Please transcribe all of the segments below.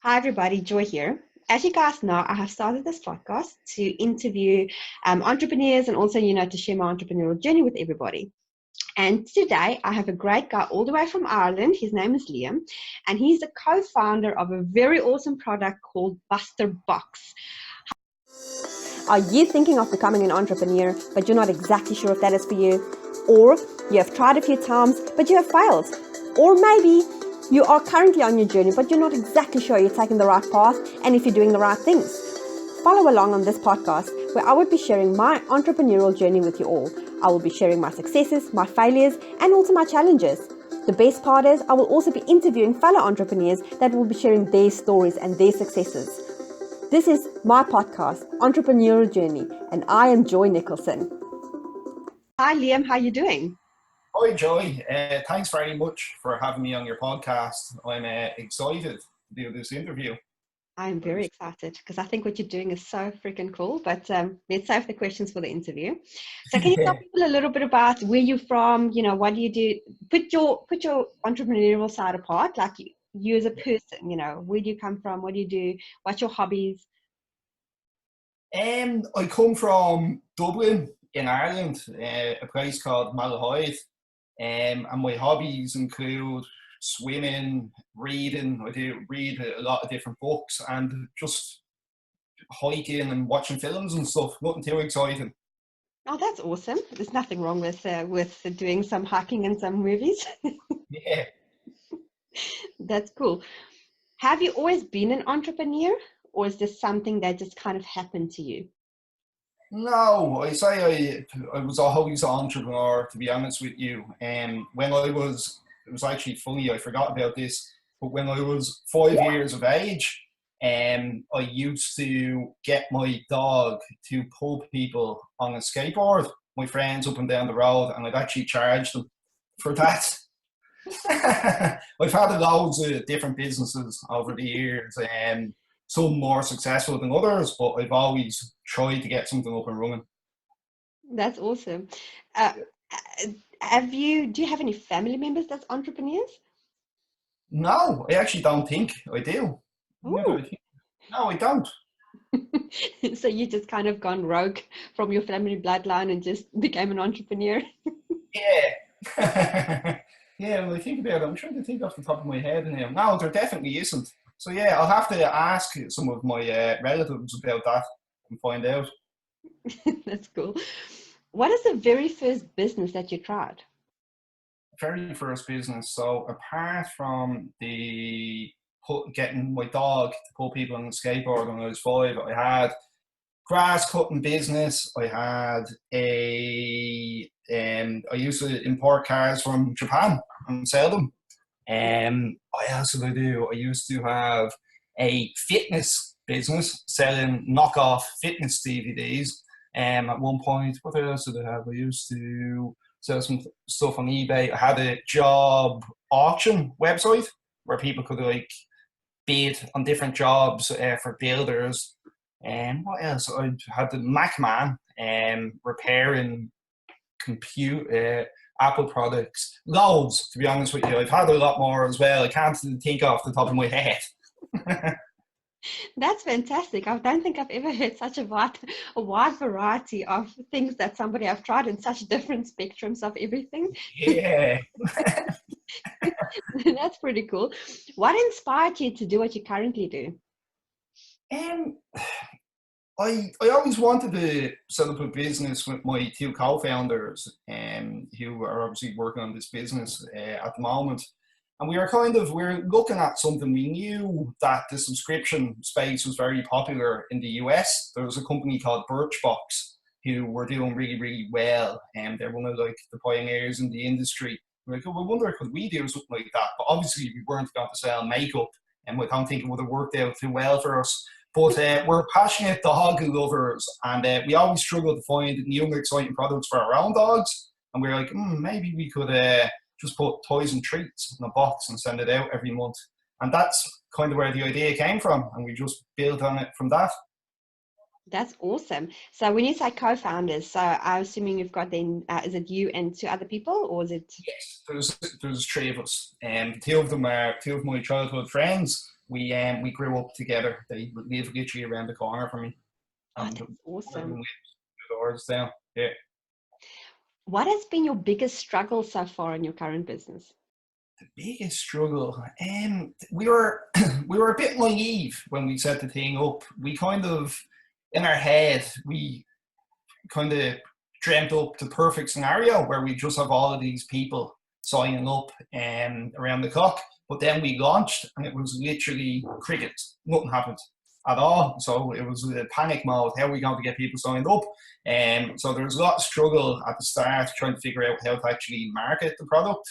Hi, everybody. Joy here. As you guys know, I have started this podcast to interview entrepreneurs and also, to share my entrepreneurial journey with everybody. And today I have a great guy all the way from Ireland. His name is Liam, and he's the co-founder of a very awesome product called Busterbox. Are you thinking of becoming an entrepreneur, but you're not exactly sure if that is for you? Or you have tried a few times, but you have failed? Or maybe you are currently on your journey, but you're not exactly sure you're taking the right path and if you're doing the right things? Follow along on this podcast where I will be sharing my entrepreneurial journey with you all. I will be sharing my successes, my failures, and also my challenges. The best part is I will also be interviewing fellow entrepreneurs that will be sharing their stories and their successes. This is my podcast, Entrepreneurial Journey, and I am Joy Nicholson. Hi, Liam. How are you doing? Hi, Joy. Thanks very much for having me on your podcast. I'm excited to do this interview. I'm very excited because I think what you're doing is so freaking cool. But let's save the questions for the interview. So, can you tell people a little bit about where you're from? What do you do? Put your entrepreneurial side apart, like you as a person. Where do you come from? What do you do? What's your hobbies? I come from Dublin in Ireland, a place called Malahide, and my hobbies include swimming, reading. I do read a lot of different books and just hiking and watching films and stuff. Nothing too exciting. Oh, that's awesome. There's nothing wrong with doing some hiking and some movies. Yeah. That's cool. Have you always been an entrepreneur, or is this something that just kind of happened to you? No, I say I was always an entrepreneur, to be honest with you. And it was actually funny, I forgot about this, but when I was 5 years of age, I used to get my dog to pull people on a skateboard, my friends up and down the road, and I'd actually charge them for that. I've had loads of different businesses over the years, and some more successful than others, but I've always tried to get something up and running. That's awesome. Uh, do you have any family members that's entrepreneurs? No, I actually don't think I do. Oh, No, I don't. so you just kind of gone rogue from your family bloodline and just became an entrepreneur? Yeah. Yeah, when I think about it, I'm trying to think off the top of my head now. No, there definitely isn't. So yeah, I'll have to ask some of my relatives about that and find out. That's cool. What is the very first business that you tried? Very first business. So apart from getting my dog to pull people on the skateboard when I was 5, I had grass cutting business. I had I used to import cars from Japan and sell them. What else did I do? I used to have a fitness business selling knockoff fitness DVDs. At one point, what else did I have? I used to sell some stuff on eBay. I had a job auction website where people could bid on different jobs for builders. And what else? I had the Mac Man repairing compute Apple products. Loads, to be honest with you. I've had a lot more as well. I can't think off the top of my head. That's fantastic. I don't think I've ever heard such a wide variety of things that somebody have tried in such different spectrums of everything. Yeah. That's pretty cool. What inspired you to do what you currently do? Um, I always wanted to set up a business with my two co-founders, who are obviously working on this business at the moment. And we were looking at something. We knew that the subscription space was very popular in the US. There was a company called Birchbox who were doing really, really well, and they're one of the pioneers in the industry. We're like, oh, I wonder could we do something like that? But obviously we weren't going to sell makeup, and I don't think it would have worked out too well for us. But we're passionate dog lovers, and we always struggle to find new and exciting products for our own dogs. And we're like, maybe we could just put toys and treats in a box and send it out every month. And that's kind of where the idea came from, and we just built on it from that. That's awesome. So when you say co-founders, so I'm assuming you've got then, is it you and two other people, or is it? Yes, there's three of us, and two of them are two of my childhood friends. We grew up together. They live literally around the corner from me, Oh, and that's one of them awesome. lives two doors down. Yeah. What has been your biggest struggle so far in your current business? Biggest struggle. We were we were a bit naive when we set the thing up. We kind of in our head we kind of dreamt up the perfect scenario where we just have all of these people signing up around the clock. But then we launched and it was literally crickets. Nothing happened at all. So it was a panic mode. How are we going to get people signed up? So there was a lot of struggle at the start trying to figure out how to actually market the product.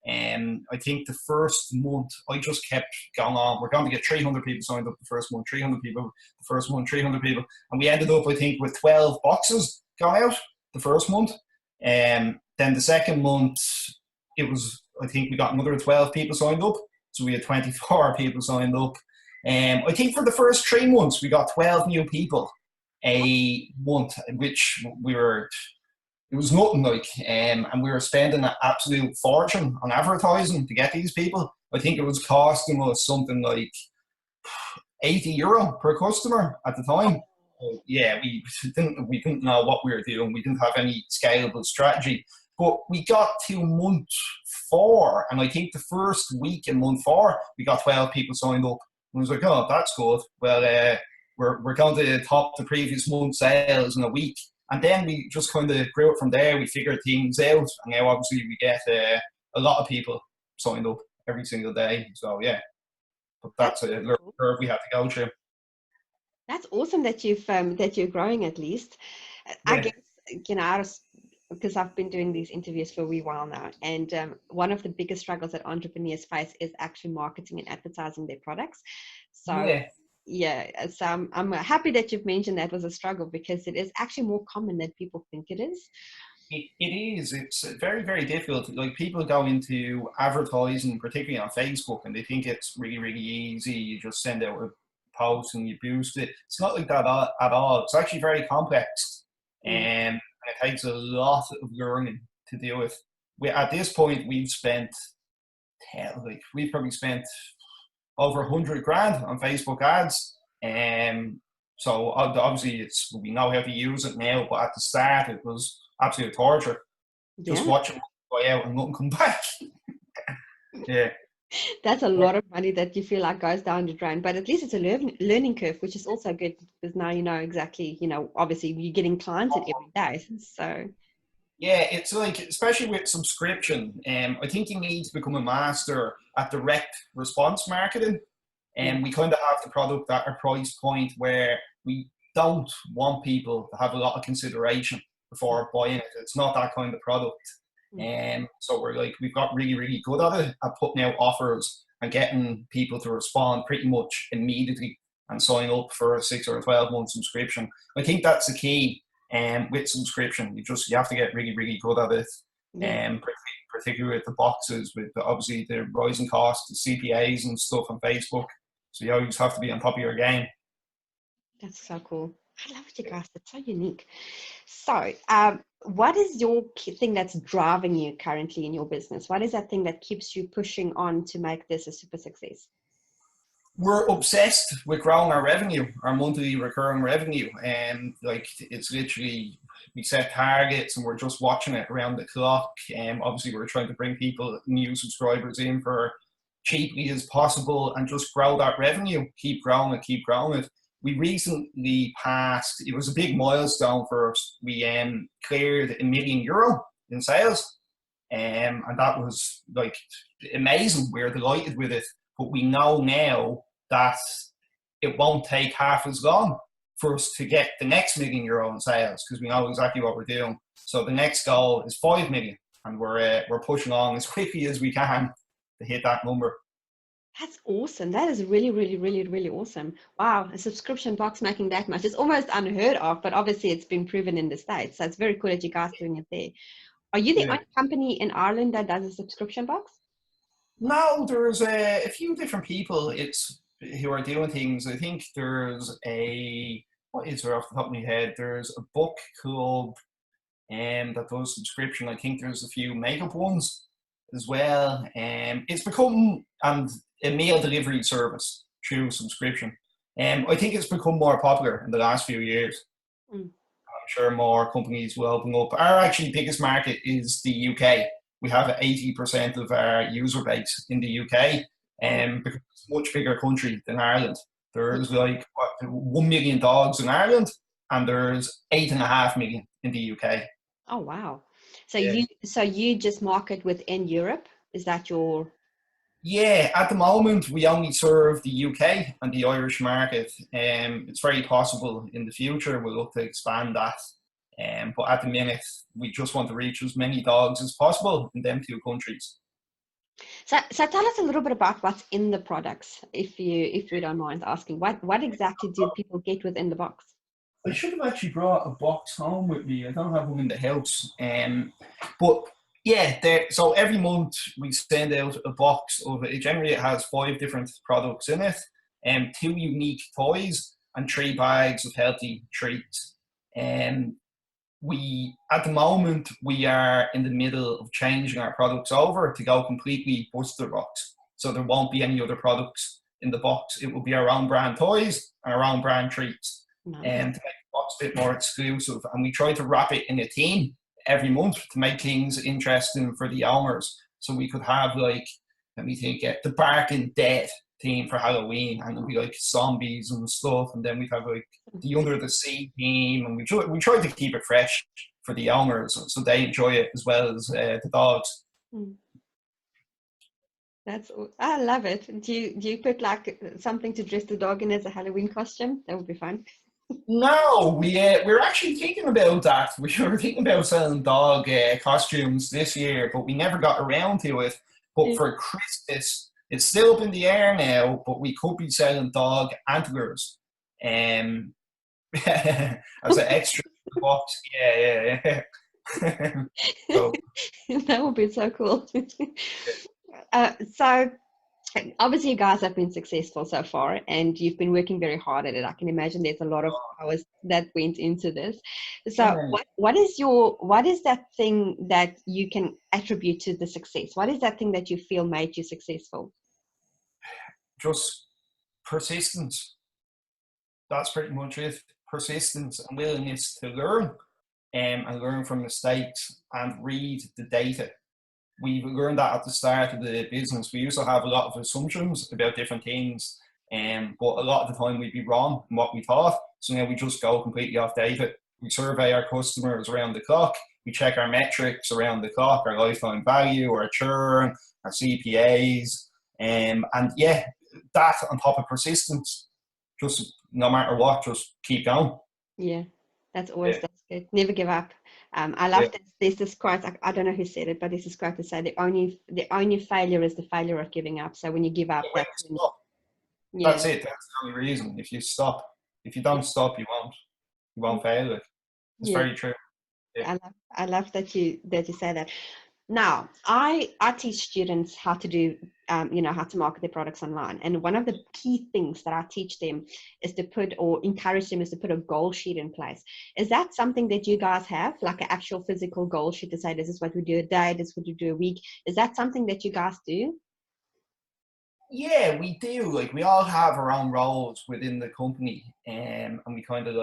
I think the first month I just kept going on. We're going to get 300 people signed up the first month, 300 people the first month, 300 people. And we ended up, I think, with 12 boxes going out the first month. Then the second month, it was, I think we got another 12 people signed up. So we had 24 people signed up. I think for the first 3 months, we got 12 new people a month, which it was nothing like, and we were spending an absolute fortune on advertising to get these people. I think it was costing us something like €80 per customer at the time. So, yeah, we didn't know what we were doing. We didn't have any scalable strategy. But we got to month four, and I think the first week in month four, we got 12 people signed up. And I was like, oh, that's good. Well, we're going to top the previous month's sales in a week. And then we just kind of grew it from there. We figured things out. And now, obviously, we get a lot of people signed up every single day. So, yeah, but That's that's a learning cool. curve we had to go through. That's awesome that that you're growing at least. I Yeah. guess, because I've been doing these interviews for a wee while now, and one of the biggest struggles that entrepreneurs face is actually marketing and advertising their products. So Yeah. yeah, so I'm happy that you've mentioned that was a struggle, because it is actually more common than people think it is. It is. It's very, very difficult. Like people go into advertising, particularly on Facebook, and they think it's really, really easy. You just send out a post and you boost it. It's not like that at all. It's actually very complex, Mm. and it takes a lot of learning to do it. At this point, we've probably spent over 100 grand on Facebook ads. So obviously we know how to use it now, but at the start it was absolute torture. Just Yeah, watching go out and nothing come back. Yeah. that's a lot of money that you feel like goes down the drain, but at least it's a learning curve, which is also good, because now you know exactly, obviously you're getting clients in every day. So Yeah, it's like, especially with subscription, I think you need to become a master at direct response marketing. mm, And we kind of have the product at a price point where we don't want people to have a lot of consideration mm, before buying it. It's not that kind of product. mm. So we've got really, really good at it, at putting out offers and getting people to respond pretty much immediately and sign up for a 6 or 12 month subscription. I think that's the key. With subscription, you have to get really, really good at it. Yeah, Particularly with the boxes, with obviously the rising costs, the CPAs and stuff on Facebook. So you always have to be on top of your game. that's so cool. I love it, you guys. It's so unique. So, what is your thing that's driving you currently in your business? What is that thing that keeps you pushing on to make this a super success? We're obsessed with growing our revenue, our monthly recurring revenue, and like it's literally we set targets and we're just watching it around the clock. And obviously, we're trying to bring people, new subscribers in for cheaply as possible, and just grow that revenue, keep growing it, keep growing it. We recently passed; it was a big milestone for us. We cleared €1 million in sales, and that was like amazing. We're delighted with it, but we know now that it won't take half as long for us to get the next €1 million in sales, because we know exactly what we're doing. So the next goal is 5 million, and we're pushing on as quickly as we can to hit that number. That's awesome. That is really, really, really, really awesome. Wow, a subscription box making that much is almost unheard of, but obviously it's been proven in the States. So it's very cool that you guys are doing it there. Are you the Yeah. only company in Ireland that does a subscription box? No, there's a few different people who are doing things. I think there's what is there off the top of my head? There's a book club that does subscription. I think there's a few makeup ones as well. It's become and a meal delivery service through subscription. I think it's become more popular in the last few years. Mm. I'm sure more companies will open up. Our actually biggest market is the UK. We have 80% of our user base in the UK, because it's a much bigger country than Ireland. There's like 1 million dogs in Ireland, and there's 8.5 million in the UK. Oh wow! So Yeah. you just market within Europe? Is that your? Yeah, at the moment we only serve the UK and the Irish market. It's very possible in the future we'll look to expand that. But at the minute we just want to reach as many dogs as possible in them two countries. So tell us a little bit about what's in the products, if you don't mind asking. What exactly do people get within the box? I should have actually brought a box home with me. I don't have one in the house. But yeah, so every month we send out a box of it. Generally, it has 5 different products in it, 2 unique toys, and 3 bags of healthy treats. We at the moment we are in the middle of changing our products over to go completely Busterbox. So there won't be any other products in the box. It will be our own brand toys and our own brand treats. Nice. To make the box a bit more exclusive. And we try to wrap it in a theme every month to make things interesting for the owners. So we could have like, let me think, the Barking Dead theme for Halloween, and it'll be like zombies and stuff. And then we'd have like the Under the Sea theme, and we try to keep it fresh for the owners so they enjoy it as well as the dogs. I love it. Do you put like something to dress the dog in as a Halloween costume? That would be fun. No, we're actually thinking about that. We were thinking about selling dog costumes this year, but we never got around to it. But for Christmas, it's still up in the air now, but we could be selling dog antlers as an extra box. Yeah. So, that would be so cool. So obviously you guys have been successful so far and you've been working very hard at it. I can imagine there's a lot of hours that went into this. So what is that thing that you can attribute to the success? What is that thing that you feel made you successful? Just persistence. That's pretty much it. Persistence and willingness to learn, and learn from mistakes and read the data. We learned that at the start of the business. We used to have a lot of assumptions about different things, but a lot of the time we'd be wrong in what we thought. So now we just go completely off data. We survey our customers around the clock. We check our metrics around the clock, our lifetime value, our churn, our CPAs, and yeah, that on top of persistence. Just no matter what, just keep going. Yeah, that's good. Never give up. I love this. There's this quote. I don't know who said it, but there's this quote to say the only failure is the failure of giving up. So when you give up, that's it. That's the only reason. If you don't stop, you won't fail. It's very true. Yeah. I love that you say that. Now, I teach students how to do, how to market their products online. And one of the key things that I teach them is to encourage them is to put a goal sheet in place. Is that something that you guys have, like an actual physical goal sheet to say, this is what we do a day, this is what we do a week? Is that something that you guys do? Yeah, we do. Like, we all have our own roles within the company, and we kind of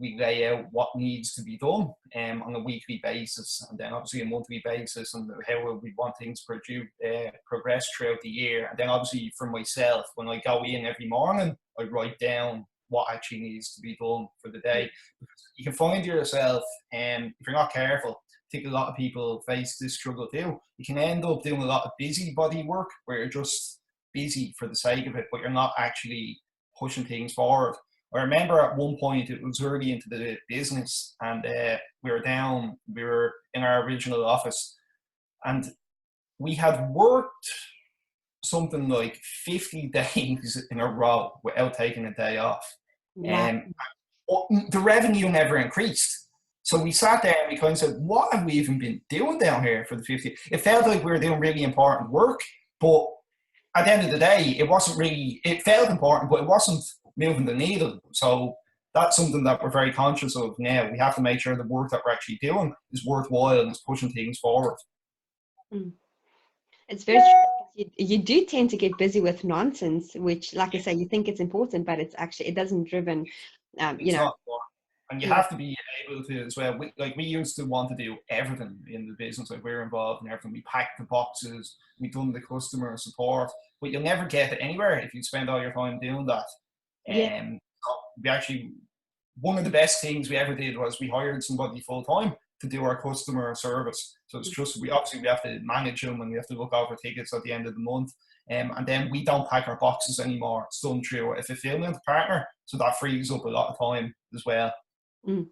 we lay out what needs to be done on a weekly basis, and then obviously a monthly basis, and how we want things progress throughout the year. And then obviously for myself, when I go in every morning, I write down what actually needs to be done for the day. Because you can find yourself, if you're not careful, I think a lot of people face this struggle too. You can end up doing a lot of busybody work where you're just busy for the sake of it, but you're not actually pushing things forward. I remember at one point, it was early into the business, and we were in our original office, and we had worked something like 50 days in a row without taking a day off. Wow. The revenue never increased. So we sat there and we kind of said, what have we even been doing down here for the 50? It felt like we were doing really important work, but at the end of the day, it felt important, but it wasn't moving the needle. So that's something that we're very conscious of now. We have to make sure the work that we're actually doing is worthwhile and is pushing things forward. Mm. It's very true. You do tend to get busy with nonsense, which, like I say, you think it's important, but it doesn't driven, It's not. And you yeah. have to be able to as well. We used to want to do everything in the business. Like, we're involved in everything. We packed the boxes. We done the customer support. But you'll never get anywhere if you spend all your time doing that. Yeah. We actually, one of the best things we ever did was we hired somebody full time to do our customer service. So it's just, we have to manage them, and we have to look over tickets at the end of the month. And then we don't pack our boxes anymore. It's done through a fulfillment partner. So that frees up a lot of time as well. Mm.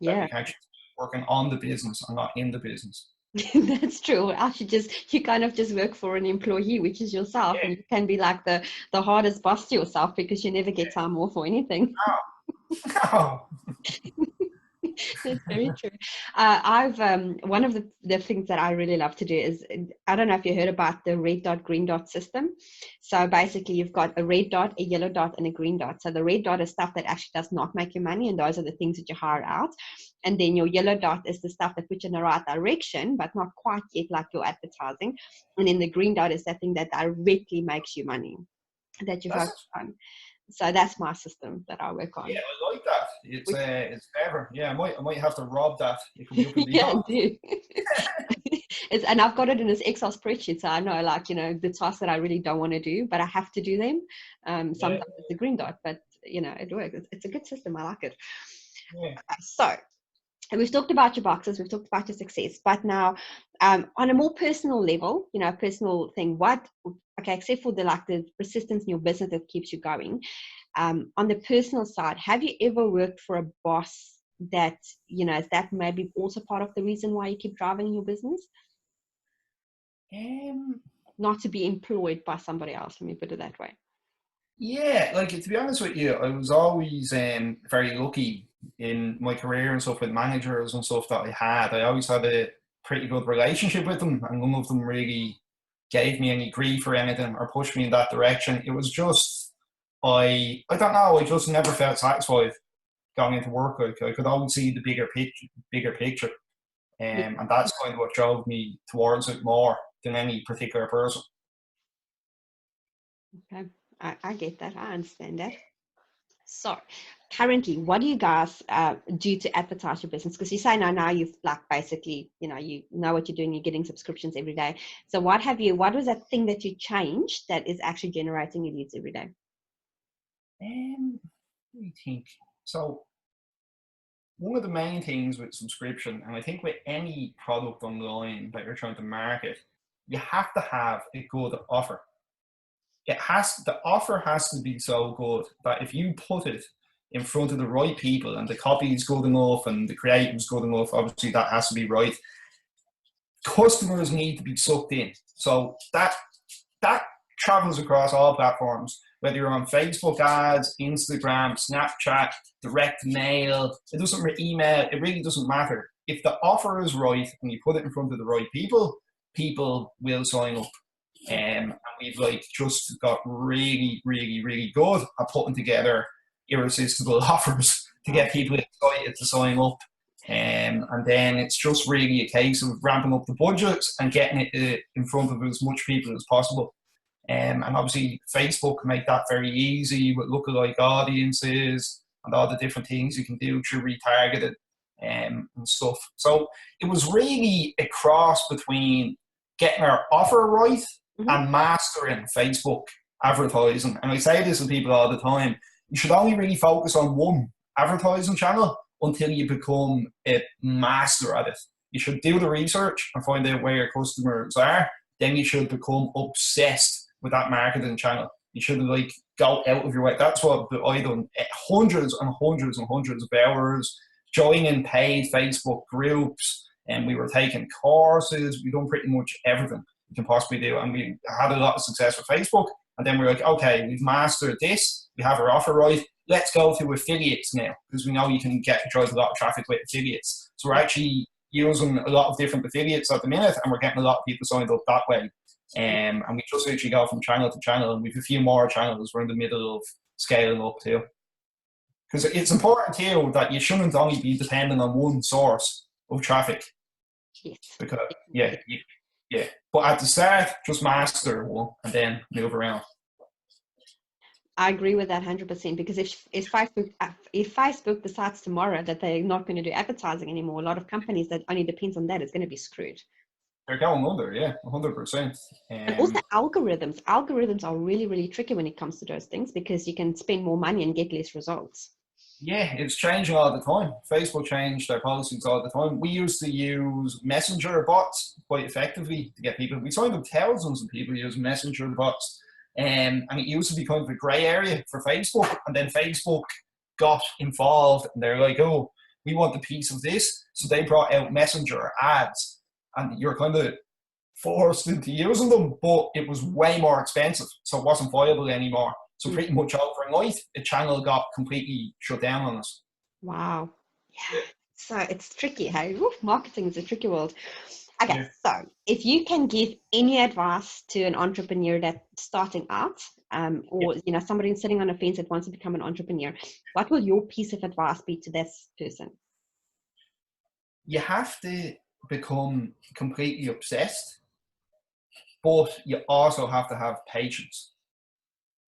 That Yeah. we can actually working on the business and not in the business. That's true. You kind of just work for an employee, which is yourself, and you can be like the hardest boss to yourself because you never get time off or anything. Oh. That's very true. I've one of the things that I really love to do is, I don't know if you heard about the red dot, green dot system. So basically, you've got a red dot, a yellow dot, and a green dot. So the red dot is stuff that actually does not make you money, and those are the things that you hire out. And then your yellow dot is the stuff that puts you in the right direction, but not quite yet like your advertising. And then the green dot is that thing that directly makes you money, that you focus on. So that's my system that I work on. Yeah, I like that. It's clever. Yeah, I might have to rob that. It can be up in the Yeah, I do. And I've got it in this Excel spreadsheet, so I know, like, the tasks that I really don't want to do, but I have to do them. Sometimes it's a green dot, but it works. It's a good system. I like it. Yeah. So we've talked about your boxes, we've talked about your success, but now on a more personal level, personal thing, except for the persistence in your business that keeps you going, on the personal side, have you ever worked for a boss that, is that maybe also part of the reason why you keep driving your business? Not to be employed by somebody else, let me put it that way. Yeah, like, to be honest with you, I was always very lucky in my career and stuff with managers and stuff that I had. I always had a pretty good relationship with them, and none of them really gave me any grief or anything or pushed me in that direction. It was just, I don't know, I just never felt satisfied going into work. Like, I could always see the bigger picture. And that's kind of what drove me towards it more than any particular person. Okay, I get that. I understand that. So currently, what do you guys do to advertise your business? Because you say now you've basically, you know what you're doing, you're getting subscriptions every day. So what was that thing that you changed that is actually generating you leads every day? Let me think. So one of the main things with subscription, and I think with any product online that you're trying to market, you have to have a good offer. The offer has to be so good that if you put it in front of the right people and the copy is good enough and the creative is good enough, obviously that has to be right. Customers need to be sucked in. So that travels across all platforms, whether you're on Facebook ads, Instagram, Snapchat, direct mail, email, it really doesn't matter. If the offer is right and you put it in front of the right people, people will sign up. And we've just got really, really, really good at putting together irresistible offers to get people excited to sign up. And then it's just really a case of ramping up the budgets and getting it in front of as much people as possible. And obviously Facebook can make that very easy with lookalike audiences and all the different things you can do through retargeted and stuff. So it was really a cross between getting our offer right and mastering Facebook advertising. And I say this to people all the time, you should only really focus on one advertising channel until you become a master at it. You should do the research and find out where your customers are. Then you should become obsessed with that marketing channel. You should go out of your way. That's what I done. Hundreds and hundreds and hundreds of hours joining paid Facebook groups, and we were taking courses. We done pretty much everything you can possibly do, and we had a lot of success with Facebook. And then we're like, okay, we've mastered this. We have our offer right. Let's go to affiliates now, because we know you can drive a lot of traffic with affiliates. So we're actually using a lot of different affiliates at the minute, and we're getting a lot of people signed up that way. And we just literally go from channel to channel, and we've a few more channels we're in the middle of scaling up too. Because it's important too that you shouldn't only be dependent on one source of traffic. Yes. Because yeah. But at the start, just master one and then move around. I agree with that 100%, because if Facebook decides tomorrow that they're not going to do advertising anymore, a lot of companies that only depends on that is going to be screwed. They're going under, yeah, 100%. And also algorithms are really, really tricky when it comes to those things, because you can spend more money and get less results. Yeah, it's changing all the time. Facebook changed their policies all the time. We used to use messenger bots quite effectively to get people. We signed up thousands of people using messenger bots. And it used to be kind of a grey area for Facebook. And then Facebook got involved and they're like, oh, we want a piece of this. So they brought out messenger ads. And you're kind of forced into using them, but it was way more expensive. So it wasn't viable anymore. So pretty much overnight, the channel got completely shut down on us. Wow. Yeah. So it's tricky. Hey, marketing is a tricky world. Okay, yeah. So if you can give any advice to an entrepreneur that's starting out, or somebody sitting on a fence that wants to become an entrepreneur, what will your piece of advice be to this person? You have to become completely obsessed, but you also have to have patience.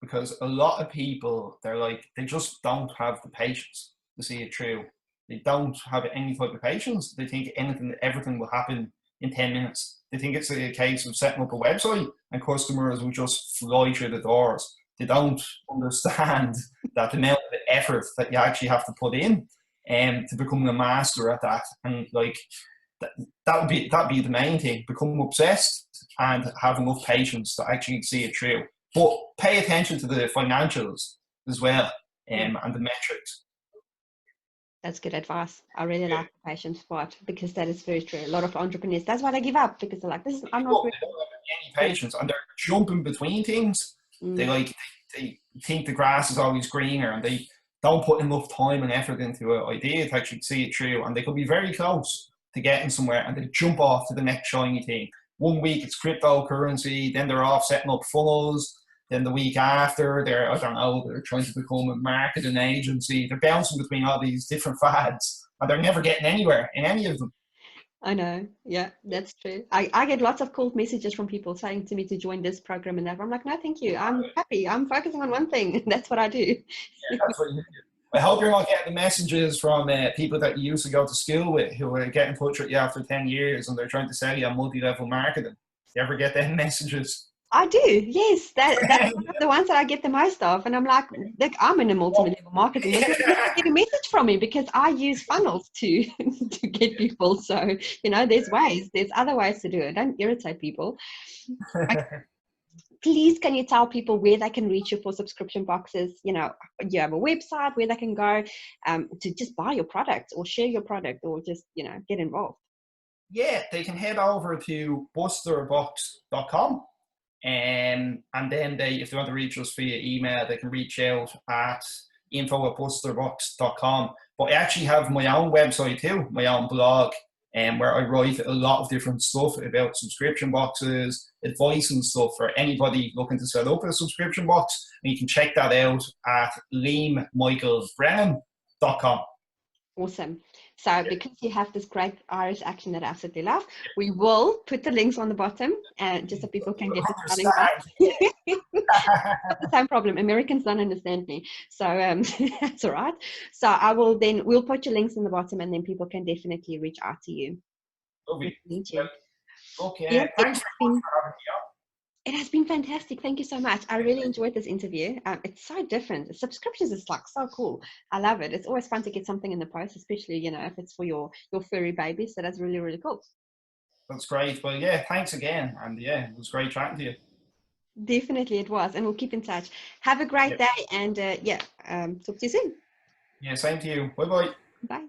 Because a lot of people, they just don't have the patience to see it through. They don't have any type of patience. They think everything will happen in 10 minutes. They think it's a case of setting up a website and customers will just fly through the doors. They don't understand that the amount of effort that you actually have to put in to become a master at that. And that'd be the main thing. Become obsessed and have enough patience to actually see it through. But pay attention to the financials as well, and the metrics. That's good advice. I really like the patience part, because that is very true. A lot of entrepreneurs, that's why they give up, because they're like, I'm not really... They don't have any patience, and they're jumping between things. They think the grass is always greener, and they don't put enough time and effort into an idea to actually see it through. And they could be very close to getting somewhere, and they jump off to the next shiny thing. 1 week it's cryptocurrency, then they're off setting up funnels. Then the week after, they're trying to become a marketing agency. They're bouncing between all these different fads, and they're never getting anywhere in any of them. I know. Yeah, that's true. I get lots of cold messages from people saying to me to join this program and that. I'm like, no, thank you. I'm happy. I'm focusing on one thing. That's what I do. Yeah, that's what you do. I hope you're not getting the messages from people that you used to go to school with who are getting in touch with you after 10 years and they're trying to sell you on multi-level marketing. You ever get them messages? I do, yes. That's one of the ones that I get the most of. And I'm like, look, I'm in a multi-level marketing. You get a message from me because I use funnels to get people. So, there's ways. There's other ways to do it. Don't irritate people. Please, can you tell people where they can reach you for subscription boxes? You have a website where they can go to just buy your product or share your product or just, get involved. Yeah, they can head over to Busterbox.com. And then if they want to reach us via email, they can reach out at info@busterbox.com. But I actually have my own website too, my own blog, where I write a lot of different stuff about subscription boxes, advice and stuff for anybody looking to set up a subscription box. And you can check that out at liammichaelsbrennan.com. Awesome. So because you have this great Irish accent that I absolutely love, we will put the links on the bottom just so people can get the spelling right. Not the same problem. Americans don't understand me. So that's all right. So we'll put your links in the bottom and then people can definitely reach out to you. Okay. Okay. Yeah, Thanks for having me on. It has been fantastic. Thank you so much. I really enjoyed this interview. It's so different. Subscriptions is so cool. I love it. It's always fun to get something in the post, especially, if it's for your furry baby. So that's really, really cool. That's great. Well, yeah, thanks again. And yeah, it was great chatting to you. Definitely it was. And we'll keep in touch. Have a great day. And talk to you soon. Yeah, same to you. Bye-bye. Bye.